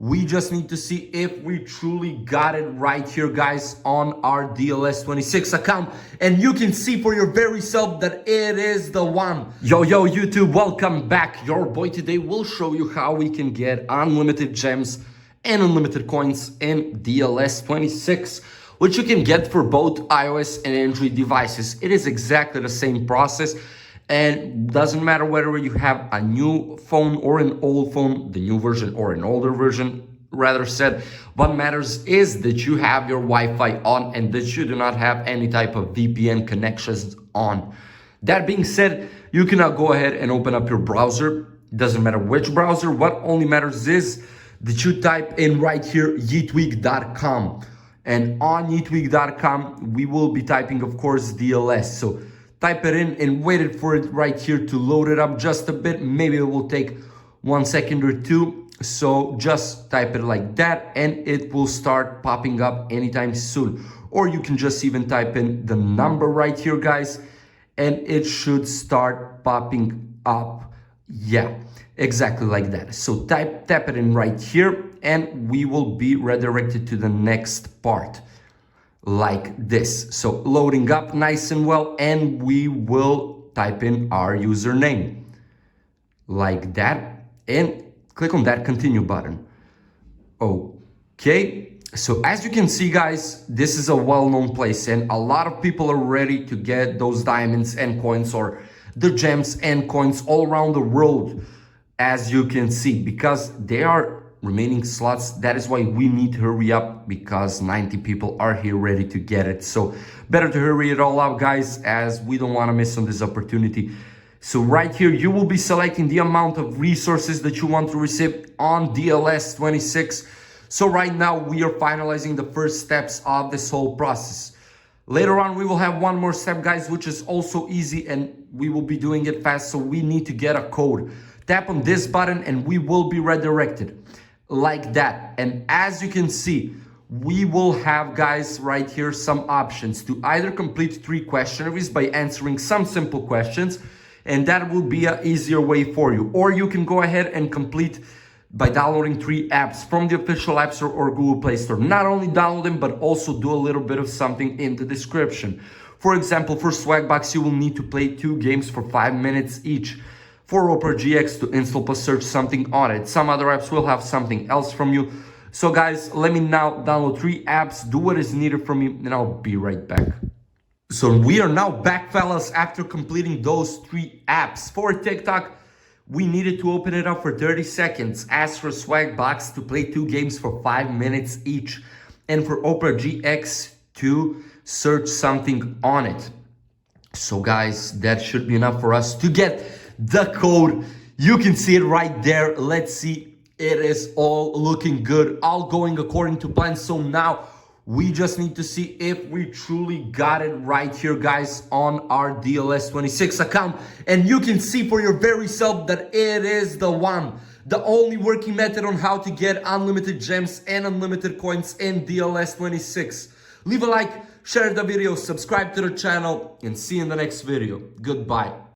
We just need to see if we truly got it right here, guys, on our DLS 26 account. And you can see for your very self that it is the one. Yo, YouTube, welcome back. Your boy today will show you how we can get unlimited gems and unlimited coins in DLS 26, which you can get for both iOS and Android devices. It is exactly the same process. And doesn't matter whether you have a new phone or an old phone, the new version or an older version, rather said, what matters is that you have your Wi-Fi on and that you do not have any type of VPN connections on. That being said, you can now go ahead and open up your browser. It doesn't matter which browser. What only matters is that you type in right here, yeetweek.com. And on yeetweek.com, we will be typing, of course, DLS. So type it in and wait for it right here to load it up just a bit. Maybe it will take 1 second or two. So just type it like that and it will start popping up anytime soon. Or you can just even type in the number right here, guys, and it should start popping up. Yeah, exactly like that. So tap it in right here and we will be redirected to the next part. Like this. So loading up nice and well, and we will type in our username like that and click on that continue button. Okay, so as you can see, guys, this is a well-known place and a lot of people are ready to get those diamonds and coins, or the gems and coins, all around the world, as you can see, because they are remaining slots. That is why we need to hurry up, because 90 people are here ready to get it. So better to hurry it all up, guys, as we don't want to miss on this opportunity. So right here, you will be selecting the amount of resources that you want to receive on DLS 26. So right now we are finalizing the first steps of this whole process. Later on, we will have one more step, guys, which is also easy and we will be doing it fast. So we need to get a code. Tap on this button and we will be redirected like that. And as you can see, we will have, guys, right here some options to either complete 3 questionnaires by answering some simple questions, and that will be an easier way for you. Or you can go ahead and complete by downloading 3 apps from the official App Store or Google Play Store. Not only download them, but also do a little bit of something in the description. For example, for Swagbox, you will need to play 2 games for 5 minutes each. For Opera GX, to install plus search something on it. Some other apps will have something else from you. So guys, let me now download 3 apps, do what is needed from me, and I'll be right back. So we are now back, fellas, after completing those 3 apps. For TikTok, we needed to open it up for 30 seconds. As for Swagbox, to play 2 games for 5 minutes each. And for Opera GX, to search something on it. So guys, that should be enough for us to get the code. You can see it right there. Let's see. It is all looking good, all going according to plan. So now we just need to see if we truly got it right here, guys, on our DLS 26 account. And you can see for your very self that it is the one, the only working method on how to get unlimited gems and unlimited coins in DLS 26. Leave a like, share the video, subscribe to the channel, and see you in the next video. Goodbye.